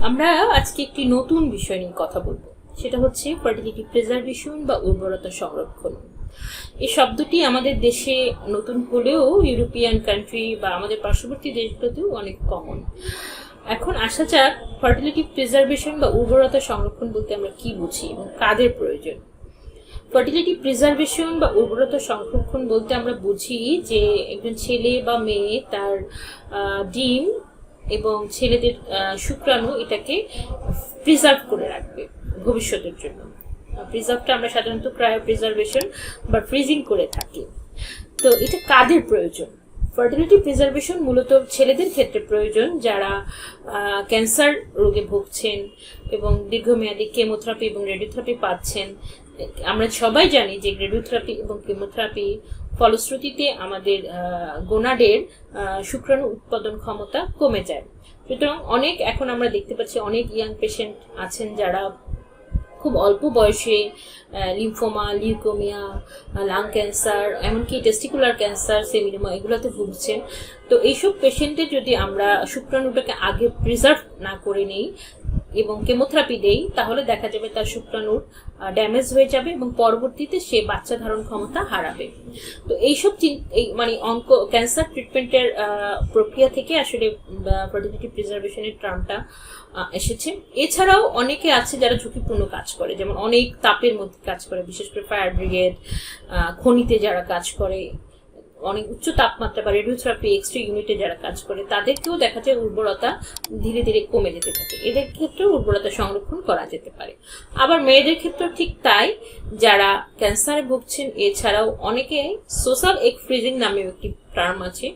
আমরা আজকে একটি নতুন বিষয় নিয়ে কথা বলবো, সেটা হচ্ছে ফার্টিলিটি প্রিজার্ভেশন বা উর্বরতা সংরক্ষণ। এই শব্দটি আমাদের দেশে নতুন হলেও ইউরোপিয়ান কান্ট্রি বা আমাদের পার্শ্ববর্তী দেশগুলোতেও অনেক কমন। এখন আসা যাক ফার্টিলিটি প্রিজার্ভেশন বা উর্বরতা সংরক্ষণ বলতে আমরা কি বুঝি এবং কাদের প্রয়োজন। ফার্টিলিটি প্রিজার্ভেশন বা উর্বরতা সংরক্ষণ বলতে আমরা বুঝি যে একজন ছেলে বা মেয়ে তার ডিম এবং ছেলেদের শুক্রাণু এটাকে প্রিজার্ভ করে রাখবে ভবিষ্যতের জন্য। প্রিজার্ভটা আমরা সাধারণত ক্রায়ো প্রিজার্ভেশন বা ফ্রিজিং করে থাকি। তো এটা কাদের প্রয়োজন? ফার্টিলিটি প্রিজার্ভেশন মূলত ছেলেদের ক্ষেত্রে প্রয়োজন যারা ক্যান্সার রোগে ভুগছেন এবং দীর্ঘমেয়াদী কেমোথেরাপি এবং রেডিওথেরাপি পাচ্ছেন। আমরা সবাই জানি যে রেডিওথেরাপি এবং কেমোথেরাপি ফলশ্রুতিতে আমাদের গোনাডের শুক্রাণু উৎপাদন ক্ষমতা কমে যায়। সুতরাং এখন আমরা দেখতে পাচ্ছি অনেক ইয়াং পেশেন্ট আছেন যারা খুব অল্প বয়সে লিম্ফোমা, লিউকোমিয়া, লাং ক্যান্সার, এমনকি টেস্টিকুলার ক্যান্সার, সেমিনোমা এগুলোতে ভুগছেন। তো এইসব পেশেন্টের যদি আমরা শুক্রাণুটাকে আগে প্রিজার্ভ না করে নেই এবং কেমোথেরাপি দেই, তাহলে দেখা যাবে তার শুক্রাণুর ড্যামেজ হয়ে যাবে এবং পরবর্তীতে সে বাচ্চা ধারণ ক্ষমতা হারাবে। তো এইসব ক্যান্সার ট্রিটমেন্টের প্রক্রিয়া থেকে আসলে ফার্টিলিটি প্রিজার্ভেশনের টার্মটা এসেছে। এছাড়াও অনেকে আছে যারা ঝুঁকিপূর্ণ কাজ করে, যেমন অনেক তাপের মধ্যে কাজ করে, বিশেষ করে ফায়ার ব্রিগেড, খনিতে যারা কাজ করে, অনেক উচ্চ তাপমাত্রা বা রেডিওথেরাপি এক্সরে ইউনিটে যারা কাজ করে, তাদেরকেও দেখা যায় উর্বরতা ধীরে ধীরে কমে যেতে থাকে। এদের ক্ষেত্রেও উর্বরতা সংরক্ষণ করা যেতে পারে। আবার মেয়েদের ক্ষেত্রেও ঠিক তাই, যারা ক্যান্সারে ভুগছেন। এছাড়াও অনেকে সোশ্যাল এগ ফ্রিজিং নামেও একটি টার্ম আছে,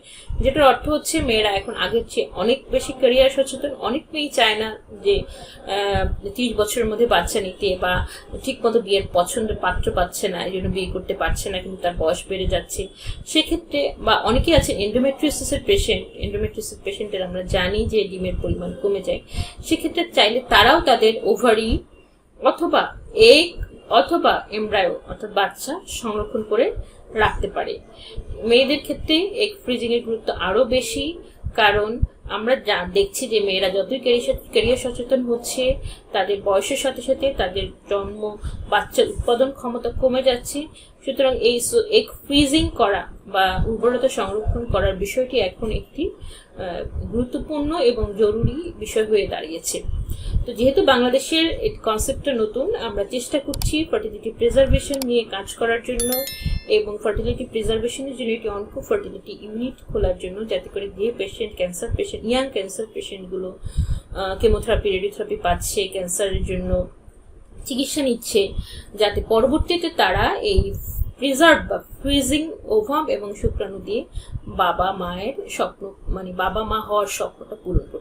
যেটার অর্থ হচ্ছে মেয়েরা এখন আগের চেয়ে অনেক বেশি ক্যারিয়ার সচেতন। অনেক মেয়েই চায় না যে 30 বছরের মধ্যে বাচ্চা নিতে, বা ঠিক মতো বিয়ের পছন্দের পাত্র পাচ্ছে না, এই জন্য বিয়ে করতে পারছে না, কিন্তু তার বয়স বেড়ে যাচ্ছে। সেক্ষেত্রে বা অনেকেই আছে এন্ডোমেট্রিওসিসের পেশেন্টের আমরা জানি যে ডিমের পরিমাণ কমে যায়। সেক্ষেত্রে চাইলে তারাও তাদের ওভারি অথবা এগ অথবা এমব্রায়ো অর্থাৎ বাচ্চা সংরক্ষণ করে রাখতে পারে। মেয়েদের ক্ষেত্রে এগ ফ্রিজিং এর গুরুত্ব আরো বেশি, কারণ আমরা দেখছি যে মেয়েরা যতই ক্যারিয়ার সচেতন হচ্ছে, তাদের বয়সের সাথে সাথে তাদের জন্ম বাচ্চার উৎপাদন ক্ষমতা কমে যাচ্ছে। সুতরাং এই এগ ফ্রিজিং করা বা উর্বরতা সংরক্ষণ করার বিষয়টি এখন একটি গুরুত্বপূর্ণ এবং জরুরি বিষয় হয়ে দাঁড়িয়েছে। তো যেহেতু বাংলাদেশের এই কনসেপ্টটা নতুন, আমরা চেষ্টা করছি ফার্টিলিটি প্রিজার্ভেশন নিয়ে কাজ করার জন্য এবং ফার্টিলিটি প্রিজার্ভেশনের জন্য একটি অনকো ফার্টিলিটি ইউনিট খোলার জন্য, যাতে করে যে ইয়াং ক্যান্সার পেশেন্টগুলো কেমোথেরাপি, রেডিওথেরাপি পাচ্ছে, ক্যান্সারের জন্য চিকিৎসা নিচ্ছে, যাতে পরবর্তীতে তারা এই প্রিজার্ভ বা ফ্রিজিং ওভাম এবং শুক্রাণু দিয়ে বাবা মা হওয়ার স্বপ্নটা পূরণ করতে